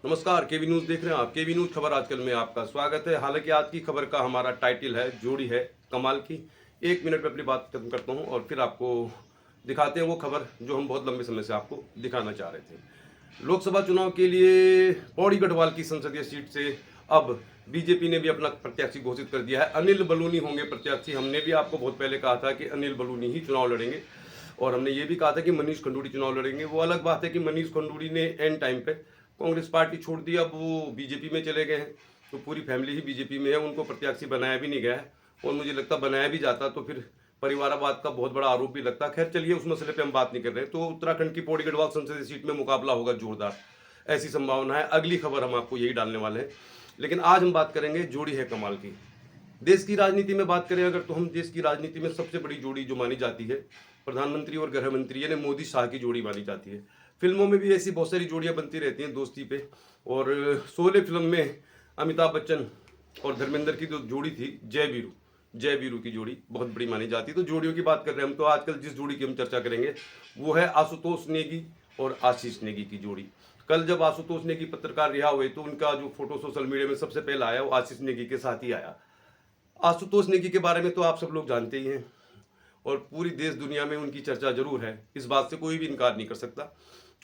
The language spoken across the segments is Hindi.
नमस्कार, केवी न्यूज़ देख रहे हैं आप। केवी न्यूज़ खबर आजकल में आपका स्वागत है। हालांकि आज की खबर का हमारा टाइटल है जोड़ी है कमाल की। 1 मिनट में अपनी बात खत्म करता हूं और फिर आपको दिखाते हैं वो खबर जो हम बहुत लंबे समय से आपको दिखाना चाह रहे थे। लोकसभा चुनाव के लिए पौड़ी गढ़वाल की संसदीय सीट से अब बीजेपी ने भी अपना प्रत्याशी घोषित कर दिया है। अनिल बलूनी होंगे प्रत्याशी। हमने भी आपको बहुत पहले कहा था कि अनिल बलूनी ही चुनाव लड़ेंगे और हमने ये भी कहा था कि मनीष खंडूड़ी चुनाव लड़ेंगे। वो अलग बात है कि मनीष खंडूड़ी ने एंड टाइम पे कांग्रेस पार्टी छोड़ दी, अब वो बीजेपी में चले गए हैं। तो पूरी फैमिली ही बीजेपी में है, उनको प्रत्याशी बनाया भी नहीं गया है और मुझे लगता बनाया भी जाता तो फिर परिवारवाद का बहुत बड़ा आरोप भी लगता। खैर चलिए, उस मसले पे हम बात नहीं कर रहे। तो उत्तराखंड की पौड़ी गढ़वाल संसदीय सीट में मुकाबला होगा जोरदार, ऐसी संभावना है। अगली खबर हम आपको यही डालने वाले हैं, लेकिन आज हम बात करेंगे जोड़ी है कमाल की। देश की राजनीति में बात करें अगर, तो हम देश की राजनीति में सबसे बड़ी जोड़ी जो मानी जाती है प्रधानमंत्री और गृह मंत्री यानी मोदी शाह की जोड़ी मानी जाती है। फिल्मों में भी ऐसी बहुत सारी जोड़ियां बनती रहती हैं दोस्ती पे, और शोले फिल्म में अमिताभ बच्चन और धर्मेंद्र की जो जोड़ी थी जय वीरू की जोड़ी बहुत बड़ी मानी जाती है। तो जोड़ियों की बात कर रहे हैं हम, तो आजकल जिस जोड़ी की हम चर्चा करेंगे वो है आशुतोष नेगी और आशीष नेगी की जोड़ी। कल जब आशुतोष नेगी पत्रकार रिहा हुए तो उनका जो फोटो सोशल मीडिया में सबसे पहले आया वो आशीष नेगी के साथ ही आया। आशुतोष नेगी के बारे में तो आप सब लोग जानते ही हैं और पूरी देश दुनिया में उनकी चर्चा जरूर है, इस बात से कोई भी इनकार नहीं कर सकता।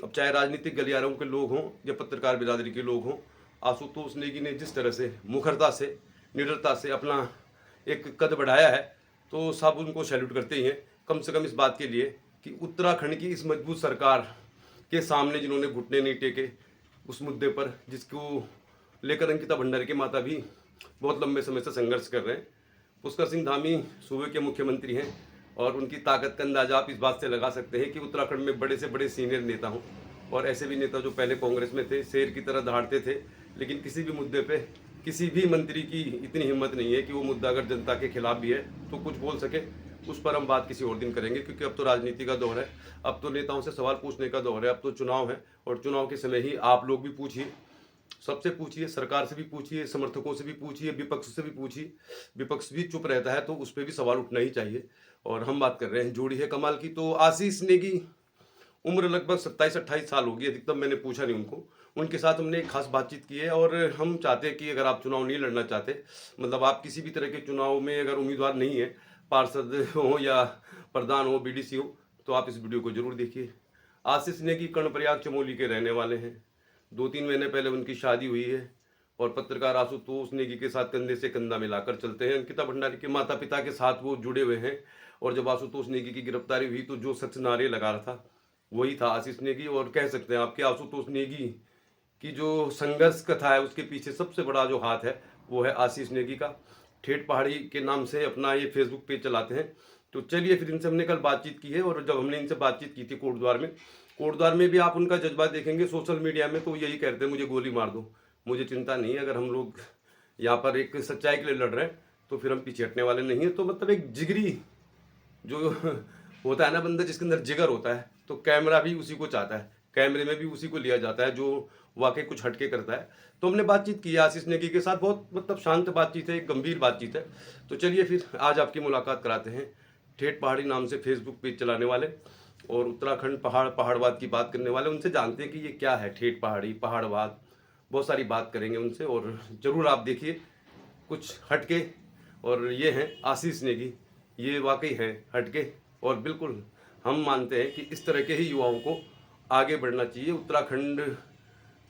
अब चाहे राजनीतिक गलियारों के लोग हों या पत्रकार बिरादरी के लोग हों, आशुतोष नेगी ने जिस तरह से मुखरता से निडरता से अपना एक कद बढ़ाया है तो सब उनको सैल्यूट करते ही हैं। कम से कम इस बात के लिए कि उत्तराखंड की इस मजबूत सरकार के सामने जिन्होंने घुटने नहीं टेके उस मुद्दे पर, जिसको लेकर अंकिता भंडारी के माता भी बहुत लंबे समय से संघर्ष कर रहे हैं। पुष्कर सिंह धामी सूबे के मुख्यमंत्री हैं और उनकी ताकत का अंदाजा आप इस बात से लगा सकते हैं कि उत्तराखंड में बड़े से बड़े सीनियर नेता हों, और ऐसे भी नेता जो पहले कांग्रेस में थे, शेर की तरह दहाड़ते थे, लेकिन किसी भी मुद्दे पे किसी भी मंत्री की इतनी हिम्मत नहीं है कि वो मुद्दा अगर जनता के खिलाफ भी है तो कुछ बोल सके। उस पर हम बात किसी और दिन करेंगे, क्योंकि अब तो राजनीति का दौर है, अब तो नेताओं से सवाल पूछने का दौर है, अब तो चुनाव है और चुनाव के समय ही आप लोग भी पूछिए, सबसे पूछिए, सरकार से भी पूछिए, समर्थकों से भी पूछिए, विपक्ष से भी पूछिए। विपक्ष भी चुप रहता है तो उस पर भी सवाल उठना ही चाहिए। और हम बात कर रहे हैं जोड़ी है कमाल की। तो आशीष नेगी उम्र लगभग 27-28 साल होगी, अधिकतम मैंने पूछा नहीं उनको। उनके साथ हमने एक खास बातचीत की है और हम चाहते हैं कि अगर आप चुनाव नहीं लड़ना चाहते, मतलब आप किसी भी तरह के चुनाव में अगर उम्मीदवार नहीं है, पार्षद हो या प्रधान हो, बीडीसी हो, तो आप इस वीडियो को जरूर देखिए। आशीष नेगी कर्णप्रयाग चमोली के रहने वाले हैं। 2-3 महीने पहले उनकी शादी हुई है और पत्रकार आशुतोष नेगी के साथ कंधे से कंधा मिलाकर चलते हैं। अंकिता भंडारी के माता पिता के साथ वो जुड़े हुए हैं और जब आशुतोष नेगी की गिरफ्तारी हुई तो जो शख्स नारे लगा रहा था वही था आशीष नेगी। और कह सकते हैं आपके आशुतोष नेगी की जो संघर्ष कथा है उसके पीछे सबसे बड़ा जो हाथ है वो है आशीष नेगी का। ठेठ पहाड़ी के नाम से अपना ये फेसबुक पेज चलाते हैं। तो चलिए, फिर इनसे हमने कल बातचीत की है और जब हमने इनसे बातचीत की थी कोटद्वार में भी आप उनका जज्बा देखेंगे सोशल मीडिया में, तो यही कहते हैं मुझे गोली मार दो, मुझे चिंता नहीं है। अगर हम लोग यहाँ पर एक सच्चाई के लिए लड़ रहे हैं तो फिर हम पीछे हटने वाले नहीं हैं। तो मतलब एक जिगरी जो होता है ना बंदा, जिसके अंदर जिगर होता है, तो कैमरा भी उसी को चाहता है, कैमरे में भी उसी को लिया जाता है जो वाकई कुछ हटके करता है। तो हमने बातचीत की आशीष नेगी के साथ, बहुत मतलब शांत बातचीत है, एक गंभीर बातचीत है। तो चलिए फिर आज आपकी मुलाकात कराते हैं ठेठ पहाड़ी नाम से फेसबुक पेज चलाने वाले और उत्तराखंड पहाड़वाद की बात करने वाले। उनसे जानते हैं कि ये क्या है ठेठ पहाड़ी, पहाड़वाद, बहुत सारी बात करेंगे उनसे। और ज़रूर आप देखिए कुछ हटके, और ये हैं आशीष नेगी, ये वाकई हैं हटके और बिल्कुल हम मानते हैं कि इस तरह के ही युवाओं को आगे बढ़ना चाहिए। उत्तराखंड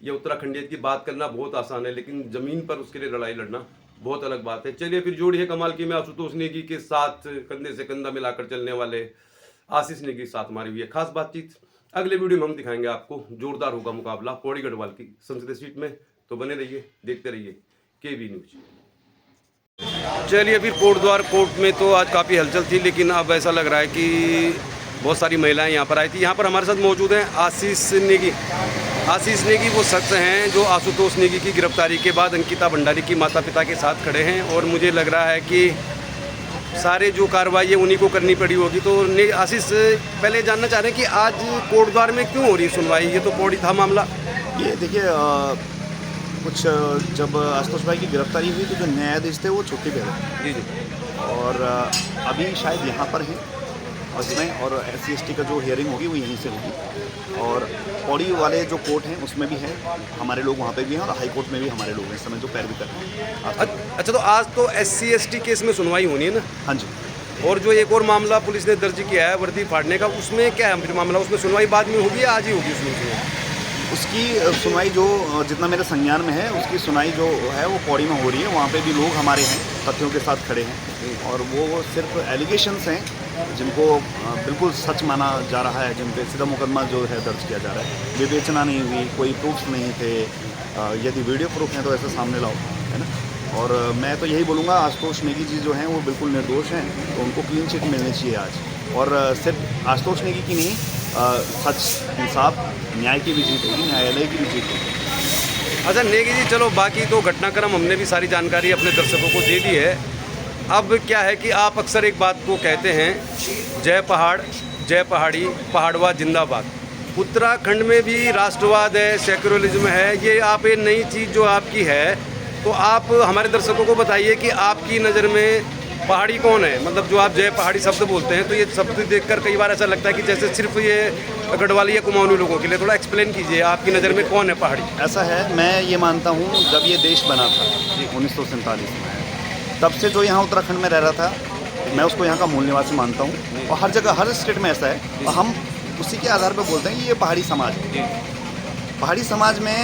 या उत्तराखंडियत की बात करना बहुत आसान है, लेकिन ज़मीन पर उसके लिए लड़ाई लड़ना बहुत अलग बात है। चलिए फिर जोड़ी है कमाल की में आशुतोष नेगी के साथ कंधे से कंधा मिलाकर चलने वाले आशीष नेगी के साथ हमारी हुई है खास बातचीत। अगले वीडियो में हम दिखाएंगे आपको, जोरदार होगा मुकाबला पौड़ी गढ़वाल की संसदीय सीट में। तो बने रहिए, देखते रहिए केवी न्यूज। चलिए फिर कोटद्वार कोर्ट में तो आज काफ़ी हलचल थी, लेकिन अब ऐसा लग रहा है कि बहुत सारी महिलाएं यहाँ पर आई थी। यहाँ पर हमारे साथ मौजूद हैं आशीष नेगी। आशीष नेगी वो शख्स हैं जो आशुतोष नेगी की गिरफ्तारी के बाद अंकिता भंडारी की माता पिता के साथ खड़े हैं और मुझे लग रहा है कि सारे जो कार्रवाई है उन्हीं को करनी पड़ी होगी। तो आशीष, पहले जानना चाह रहे हैं कि आज कोटद्वार में क्यों हो रही सुनवाई? ये तो पौड़ी था मामला। ये देखिए, कुछ जब आशुतोष भाई की गिरफ्तारी हुई तो जो न्यायाधीश थे वो छुट्टी पे थे। जी जी। और अभी शायद यहाँ पर हैं उसमें, और SC/ST का जो हियरिंग होगी वो यहीं से होगी। और पौड़ी वाले जो कोर्ट हैं उसमें भी है हमारे लोग, वहाँ पे भी हैं, और हाई कोर्ट में भी हमारे लोग हैं इस समय जो पैरवी कर रहे हैं। अच्छा, तो आज तो SC/ST केस में सुनवाई होनी है ना? हाँ जी। और जो एक और मामला पुलिस ने दर्ज किया है वर्दी फाड़ने का, उसमें क्या है फिर मामला? उसमें सुनवाई बाद में होगी या आज ही होगी उसमें सुनवाई? उसकी सुनवाई जो जितना मेरे संज्ञान में है, उसकी सुनवाई जो है वो पौड़ी में हो रही है। वहाँ पे भी लोग हमारे हैं, तथ्यों के साथ खड़े हैं, और वो सिर्फ एलिगेशंस हैं जिनको बिल्कुल सच माना जा रहा है, जिन पे सीधा मुकदमा जो है दर्ज किया जा रहा है। विवेचना नहीं हुई, कोई प्रूफ्स नहीं थे। यदि वीडियो प्रूफ हैं तो ऐसे सामने लाओ, है ना। और मैं तो यही बोलूँगा, आशुतोष नेगी जी जो हैं वो बिल्कुल निर्दोष हैं, तो उनको क्लीन चिट मिलनी चाहिए आज। और सिर्फ आशुतोष नेगी की नहीं, सच, इंसाफ, न्याय की भी जीत होगी, न्यायालय की भी जीत होगी। अच्छा नेगी जी, चलो बाकी तो घटनाक्रम हमने भी सारी जानकारी अपने दर्शकों को दे दी है। अब क्या है कि आप अक्सर एक बात को कहते हैं, जय पहाड़, जय पहाड़ी, पहाड़वाद जिंदाबाद। उत्तराखंड में भी राष्ट्रवाद है, सेक्युलरिज्म है, ये आप ये नई चीज़ जो आपकी है, तो आप हमारे दर्शकों को बताइए कि आपकी नज़र में पहाड़ी कौन है? मतलब जो आप जय पहाड़ी शब्द बोलते हैं, तो ये शब्द देखकर कई बार ऐसा लगता है कि जैसे सिर्फ ये गढ़वाली या कुमाऊनी लोगों के लिए। थोड़ा एक्सप्लेन कीजिए, आपकी नज़र में कौन है पहाड़ी? ऐसा है, मैं ये मानता हूँ, जब ये देश बना था 1947 में, तब से जो यहाँ उत्तराखंड में रह रहा था, मैं उसको यहाँ का मूल निवासी मानता हूँ। और हर जगह, हर स्टेट में ऐसा है, और हम उसी के आधार पर बोलते हैं कि ये पहाड़ी समाज है। पहाड़ी समाज में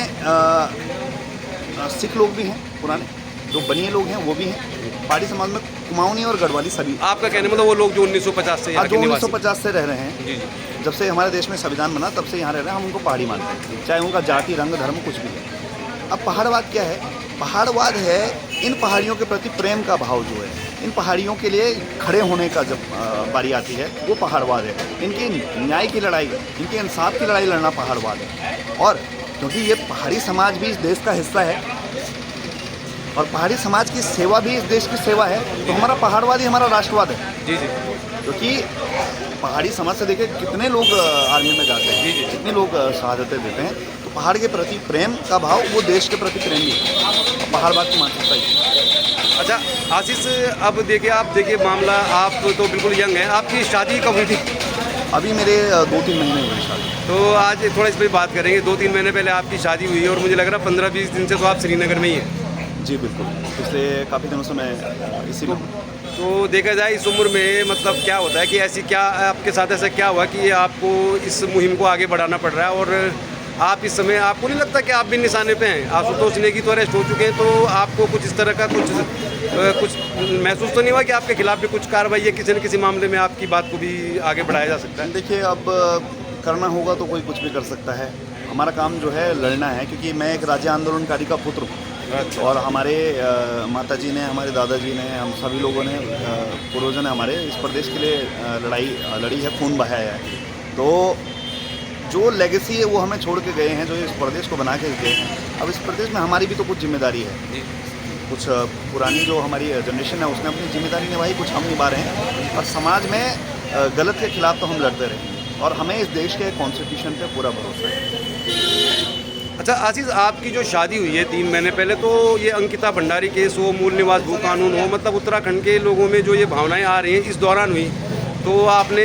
सिख लोग भी हैं पुराने, जो बनिए लोग हैं वो भी हैं। पहाड़ी समाज में कुमाऊनी और गढ़वाली सभी। आपका कहने मतलब वो लोग जो 1950 से यहाँ जो के निवासी 1950 से रह रहे हैं, जब से हमारे देश में संविधान बना तब से यहाँ रह रहे हैं, हम उनको पहाड़ी मानते हैं, चाहे उनका जाति, रंग, धर्म कुछ भी है। अब पहाड़वाद क्या है? पहाड़वाद है इन पहाड़ियों के प्रति प्रेम का भाव जो है, इन पहाड़ियों के लिए खड़े होने का जब बारी आती है, वो पहाड़वाद है। इनकी न्याय की लड़ाई, इनके इंसाफ की लड़ाई लड़ना पहाड़वाद है। और क्योंकि ये पहाड़ी समाज भी इस देश का हिस्सा है, और पहाड़ी समाज की सेवा भी इस देश की सेवा है, तो हमारा पहाड़वाद ही हमारा राष्ट्रवाद है। जी जी। क्योंकि पहाड़ी समाज से देखिए कितने लोग आर्मी में जाते हैं, कितने लोग शहादतें देते हैं, तो पहाड़ के प्रति प्रेम का भाव वो देश के प्रति प्रेम भी है, पहाड़वाद की मानसिकता ही। अच्छा आशीष, अब देखिए मामला, आप तो बिल्कुल यंग हैं, आपकी शादी कब हुई थी? अभी मेरे 2-3 महीने हुए शादी। तो आज थोड़ा इस पर बात करेंगे। 2-3 महीने पहले आपकी शादी हुई है, और मुझे लग रहा है 15-20 दिन से तो आप श्रीनगर में ही हैं। जी बिल्कुल, पिछले काफ़ी दिनों से मैं इसी में। तो देखा जाए इस उम्र में मतलब क्या होता है कि ऐसी क्या आपके साथ ऐसा क्या हुआ कि आपको इस मुहिम को आगे बढ़ाना पड़ रहा है, और आप इस समय, आपको नहीं लगता कि आप भी निशाने पे हैं? आशुतोष नेगी तो अरेस्ट हो चुके हैं, तो आपको कुछ इस तरह का कुछ महसूस तो नहीं हुआ कि आपके खिलाफ भी कुछ कार्रवाई या किसी न किसी मामले में आपकी बात को भी आगे बढ़ाया जा सकता है? देखिए, अब करना होगा तो कोई कुछ भी कर सकता है। हमारा काम जो है लड़ना है, क्योंकि मैं एक राज्य आंदोलनकारी का पुत्र हूँ। अच्छा। और हमारे माताजी ने, हमारे दादाजी ने, हम सभी लोगों ने, पूर्वजों ने हमारे इस प्रदेश के लिए लड़ाई लड़ी है, खून बहाया है। तो जो लेगेसी है वो हमें छोड़ के गए हैं, जो इस प्रदेश को बना के गए हैं। अब इस प्रदेश में हमारी भी तो कुछ जिम्मेदारी है। कुछ पुरानी जो हमारी जनरेशन है उसने अपनी जिम्मेदारी निभाई, कुछ हम निभा रहे हैं। और समाज में गलत के खिलाफ तो हम लड़ते रहेंगे, और हमें इस देश के कॉन्स्टिट्यूशन पे पूरा भरोसा है। अच्छा आशीष, आपकी जो शादी हुई है 3 महीने पहले, तो ये अंकिता भंडारी केस हो, मूल निवास भू कानून हो, मतलब उत्तराखंड के लोगों में जो ये भावनाएं आ रही हैं इस दौरान हुई, तो आपने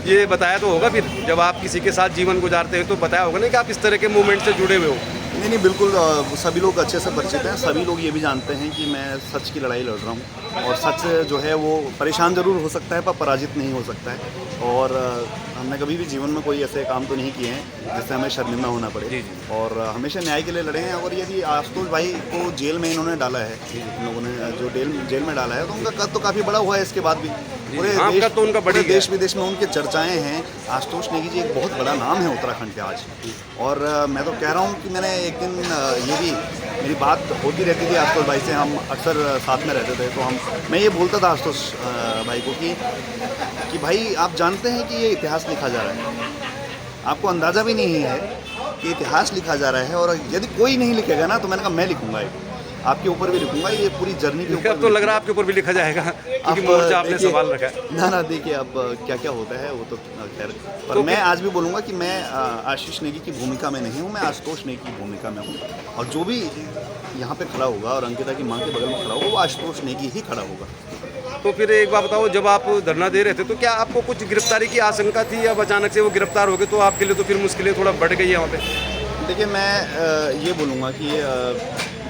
ये बताया तो होगा फिर जब आप किसी के साथ जीवन गुजारते हैं, तो बताया होगा ना कि आप इस तरह के मूवमेंट से जुड़े हुए हो? नहीं, बिल्कुल, सभी लोग अच्छे से परिचित हैं। सभी लोग ये भी जानते हैं कि मैं सच की लड़ाई लड़ रहा हूँ, और सच जो है वो परेशान ज़रूर हो सकता है पर पराजित नहीं हो सकता है। और हमने कभी भी जीवन में कोई ऐसे काम तो नहीं किए हैं जिससे हमें शर्मिंदा होना पड़े, और हमेशा न्याय के लिए लड़े हैं। और यदि आशुतोष भाई को जेल में इन्होंने डाला है, इन लोगों ने जो जेल में डाला है, तो उनका कद तो काफ़ी बड़ा हुआ है। इसके बाद भी पूरे देश विदेश में उनके चर्चाएं हैं। आशुतोष नेगी जी एक बहुत बड़ा नाम है उत्तराखंड के आज। और मैं तो कह रहा हूँ कि मैंने एक दिन ये भी, मेरी बात होती रहती थी आशुतोष भाई से, हम अक्सर साथ में रहते थे, तो मैं ये बोलता था आशुतोष भाई को कि भाई आप जानते हैं कि ये इतिहास लिखा जा रहा है, आपको अंदाज़ा भी नहीं है कि इतिहास लिखा जा रहा है। और यदि कोई नहीं लिखेगा ना, तो मैंने कहा मैं लिखूंगा, आपके ऊपर भी लिखूंगा, ये पूरी जर्नी के ऊपर। तो लग रहा है आपके ऊपर भी लिखा जाएगा, क्योंकि मोर्चा आपने सवाल रखा है। ना देखिए, अब क्या क्या होता है वो तो खैर, पर मैं आज भी बोलूँगा कि मैं आशीष नेगी की भूमिका में नहीं हूँ, मैं आशुतोष नेगी की भूमिका में हूँ। और जो भी यहाँ पे खड़ा होगा और अंकिता की माँ के बगल में खड़ा होगा, वो आशुतोष नेगी ही खड़ा होगा। तो फिर एक बात बताओ, जब आप धरना दे रहे थे तो क्या आपको कुछ गिरफ्तारी की आशंका थी, या अचानक से वो गिरफ्तार हो गए तो आपके लिए तो फिर मुश्किलें थोड़ा बढ़ गई है वहाँ पे? देखिए, मैं ये बोलूँगा कि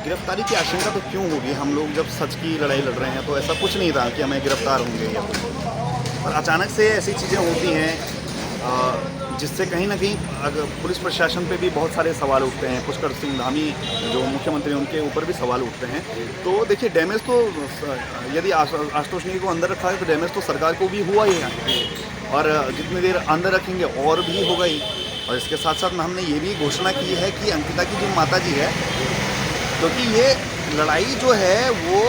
गिरफ्तारी की आशंका तो क्यों होगी। हम लोग जब सच की लड़ाई लड़ रहे हैं तो ऐसा कुछ नहीं था कि हमें गिरफ्तार होंगे या कुछ, पर अचानक से ऐसी चीज़ें होती हैं जिससे कहीं ना कहीं अगर पुलिस प्रशासन पे भी बहुत सारे सवाल उठते हैं। पुष्कर सिंह धामी जो मुख्यमंत्री, उनके ऊपर भी सवाल उठते हैं। तो देखिए, डैमेज तो यदि आशुतोष नेगी को अंदर रखा है तो डैमेज तो सरकार को भी हुआ ही है, और जितनी देर अंदर रखेंगे और भी होगा ही। और इसके साथ साथ हमने ये भी घोषणा की है कि अंकिता की जो माता जी है, क्योंकि ये लड़ाई जो है वो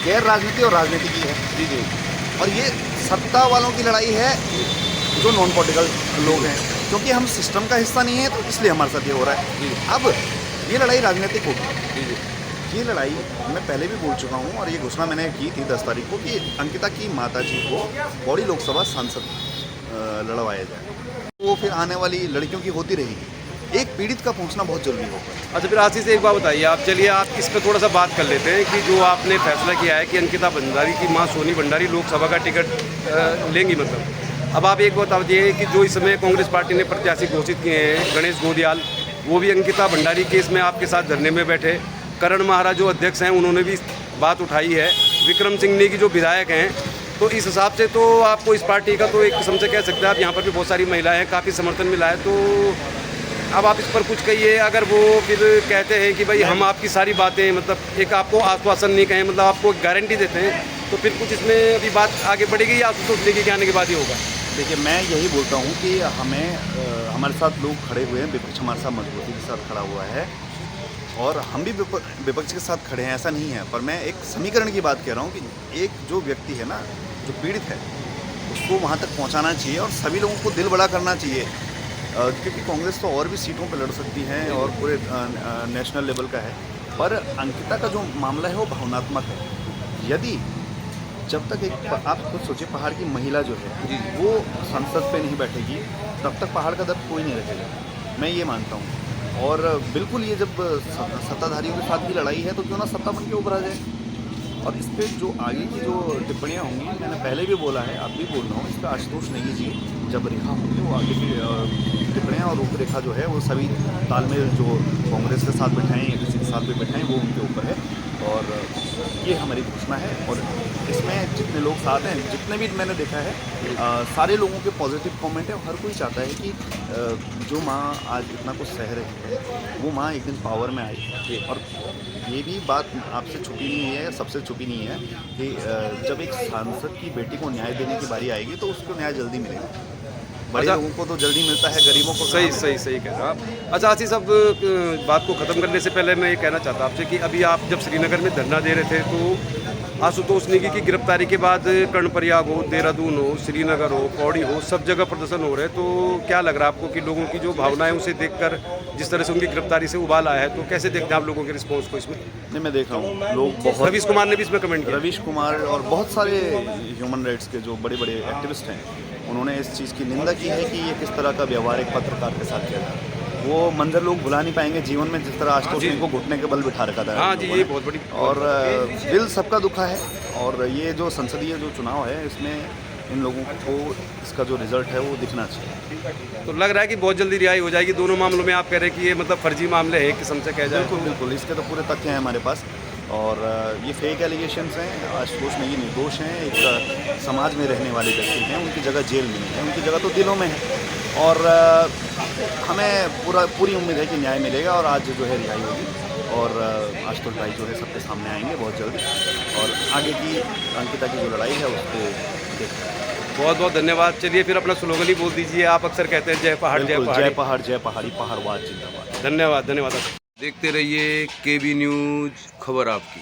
गैर राजनीति और राजनीति की है। जी जी। और ये सत्ता वालों की लड़ाई है जो नॉन पॉलिटिकल लोग हैं, क्योंकि हम सिस्टम का हिस्सा नहीं है तो इसलिए हमारे साथ ये हो रहा है। जी। अब ये लड़ाई राजनीतिक होगी। जी जी। ये लड़ाई मैं पहले भी बोल चुका हूँ, और ये घोषणा मैंने की थी 10 तारीख को कि अंकिता की माता जी को पौड़ी लोकसभा सांसद लड़वाया जाए। वो फिर आने वाली लड़कियों की होती रहेगी। एक पीड़ित का पहुँचना बहुत जरूरी होगा। अच्छा, फिर आशीष से एक बात बताइए आप, चलिए आप इस पर थोड़ा सा बात कर लेते हैं कि जो आपने फैसला किया है कि अंकिता भंडारी की मां सोनी भंडारी लोकसभा का टिकट लेंगी, मतलब अब आप एक बात बताइए कि जो इस समय कांग्रेस पार्टी ने प्रत्याशी घोषित किए हैं गणेश गोदियाल, वो भी अंकिता भंडारी केस में आपके साथ धरने में बैठे। करण महाराज जो अध्यक्ष हैं उन्होंने भी बात उठाई है। विक्रम सिंह नेगी जो विधायक हैं, तो इस हिसाब से तो आपको इस पार्टी का तो एक किस्म से कह सकते हैं आप, यहाँ पर भी बहुत सारी महिलाएं हैं, काफ़ी समर्थन मिला है। तो अब आप इस पर कुछ कहिए। अगर वो फिर कहते हैं कि भाई हम आपकी सारी बातें, मतलब एक आपको आश्वासन नहीं कहें, मतलब आपको गारंटी देते हैं, तो फिर कुछ इसमें अभी बात आगे बढ़ेगी या आशुतोष नेगी के आने के बाद ही होगा? देखिए, मैं यही बोलता हूँ कि हमारे साथ लोग खड़े हुए हैं, विपक्ष हमारे साथ मजबूती के साथ खड़ा हुआ है, और हम भी विपक्ष के साथ खड़े हैं, ऐसा नहीं है। पर मैं एक समीकरण की बात कह रहा हूँ कि एक जो व्यक्ति है ना, जो पीड़ित है, उसको वहाँ तक पहुँचाना चाहिए और सभी लोगों को दिल बड़ा करना चाहिए। क्योंकि कांग्रेस तो और भी सीटों पर लड़ सकती है और पूरे नेशनल लेवल का है, पर अंकिता का जो मामला है वो भावनात्मक है। यदि जब तक आप खुद सोचिए, पहाड़ की महिला जो है वो संसद पे नहीं बैठेगी, तब तक पहाड़ का दर्द कोई नहीं रखेगा, मैं ये मानता हूँ। और बिल्कुल ये जब सत्ताधारियों के साथ भी लड़ाई है तो क्यों ना सत्ता बन के उभरा जाए। और इस पर जो आगे की जो टिप्पणियाँ होंगी, मैंने पहले भी बोला है, अब भी बोल रहा हूँ, इस पर आशुतोष नेगी जी जब रिहा होंगे, वो आगे की टिप्पणियाँ और रूपरेखा जो है वो सभी तालमेल जो कांग्रेस के साथ बैठाएँ या किसी के साथ भी बैठाएँ, वो उनके ऊपर है। और ये हमारी घोषणा है, और इसमें जितने लोग साथ हैं, जितने भी मैंने देखा है, सारे लोगों के पॉजिटिव कमेंट है। हर कोई चाहता है कि जो माँ आज इतना कुछ सह रही है, वो माँ एक दिन पावर में आए। और ये भी बात आपसे छुपी नहीं है, सबसे छुपी नहीं है कि जब एक सांसद की बेटी को न्याय देने की बारी आएगी तो उसको न्याय जल्दी मिलेगा। बड़े लोगों को तो जल्दी मिलता है, गरीबों को सही कह रहे हो आप। अच्छा आशीष, अब बात को ख़त्म करने से पहले मैं ये कहना चाहता आपसे कि अभी आप जब श्रीनगर में धरना दे रहे थे तो आशुतोष नेगी की गिरफ्तारी के बाद कर्णप्रयाग हो, देहरादून हो, श्रीनगर हो, पौड़ी हो, सब जगह प्रदर्शन हो रहे हैं। तो क्या लग रहा है आपको कि लोगों की जो भावनाएं उसे देखकर जिस तरह से उनकी गिरफ्तारी से उबाल आया है, तो कैसे देखते हैं आप लोगों के रिस्पॉन्स को इसमें? नहीं, मैं देख रहा हूँ लोग बहुत, रवीश कुमार ने भी इसमें कमेंट किया। रवीश कुमार और बहुत सारे ह्यूमन राइट्स के जो बड़े बड़े एक्टिविस्ट हैं, उन्होंने इस चीज़ की निंदा की है कि ये किस तरह का व्यवहार एक पत्रकार के साथ किया जा रहा है। वो मंजर लोग भुला नहीं पाएंगे जीवन में, जिस तरह आशुतोष नेगी को घुटने के बल बिठा रखा था। हाँ जी, ये बहुत बड़ी और दिल सबका दुखा है। और ये जो संसदीय जो चुनाव है, इसमें इन लोगों को इसका जो रिजल्ट है वो दिखना चाहिए। तो लग रहा है कि बहुत जल्दी रिहाई हो जाएगी दोनों मामलों में? आप कह रहे हैं कि ये मतलब फर्जी मामले हैं किस्म से कह जाए? बिल्कुल बिल्कुल, इसके तो पूरे तथ्य हैं हमारे पास। और ये फेक एलिगेशंस हैं। आशुतोष नेगी निर्दोष हैं, एक समाज में रहने वाले व्यक्ति हैं, उनकी जगह जेल में नहीं है, उनकी जगह तो दिलों में है। और हमें पूरी उम्मीद है कि न्याय मिलेगा और आज जो है रिहाई होगी और आशुतोष भाई जो है सबके सामने आएंगे बहुत जल्दी, और आगे की अंकिता की जो लड़ाई है उस पर देखते हैं। बहुत बहुत धन्यवाद। चलिए फिर अपना स्लोगन ही बोल दीजिए। आप अक्सर कहते हैं जय पहाड़ जय पहाड़ी। जय पहाड़ जय पहाड़ी, पहाड़वाद जिंदाबाद। धन्यवाद धन्यवाद। देखते रहिए केबी न्यूज़, खबर आपकी।